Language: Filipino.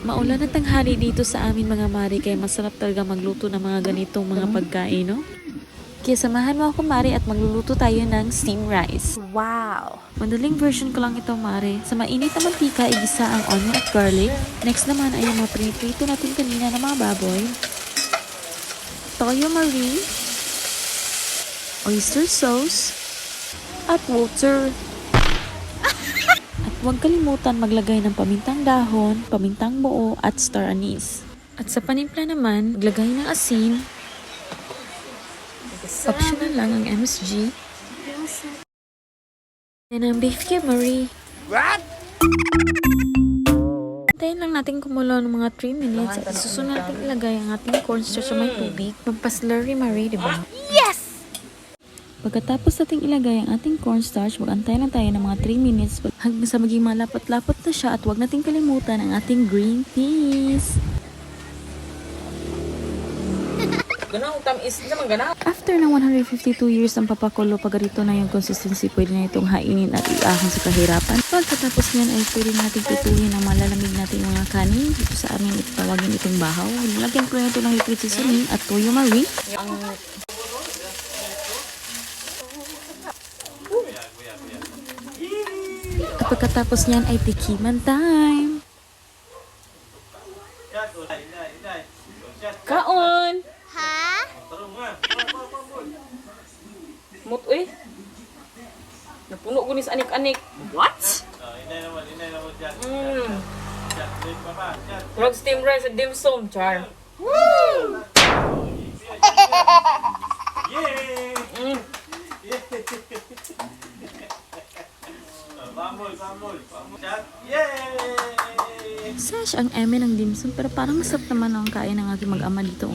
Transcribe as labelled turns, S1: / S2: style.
S1: Maulan na tanghali dito sa amin mga mari, kaya masarap talaga magluto ng mga ganitong mga pagkain, no? Kaya samahan mo ako mari at magluluto tayo ng steamed rice.
S2: Wow!
S1: Madaling version ko lang ito mari. Sa mainit na mantika, igisa ang onion at garlic. Next naman ay yung mga prito natin kanina ng mga baboy. Toyo mari. Oyster sauce. At water. At huwag kalimutan maglagay ng pamintang dahon, pamintang buo at star anise. At sa panimpla naman, maglagay ng asin. Optional lang ang MSG. And ang beef curry.
S2: What?
S1: Antayin lang natin kumulo ng mga 3 minutes at susunod natin ilagay ang ating cornstarch sa may tubig. Magpa-slurry mari, diba?
S2: Yes!
S1: Pagkatapos nating ilagay ang ating cornstarch, mag-antay lang tayo ng mga 3 minutes hanggang sa maging malapot-lapot na siya at huwag nating kalimutan ang ating green peas.
S2: Ganang tamis naman ganang.
S1: After ng 152 years ng papakulo, pag ganito na yung consistency, pwede na itong hainin at iahon sa kahirapan. Pagkatapos niyan ay pwede natin tutuhin ang malalamig natin mga kanin. Dito sa amin tawagin itong bahaw. Lagyan ko na ito ng liquid seasoning at toyo mari. At pagkatapos niyan ay tikiman time. Kaon!
S3: Ha?
S2: Mut eh. Napuno ko ni sa anik-anik. What? Frog steam rice at dim sum, char. Woo! Mm.
S1: Sash ang eme ng dimsum pero parang masarap naman ang kain ng aking mag-ama dito.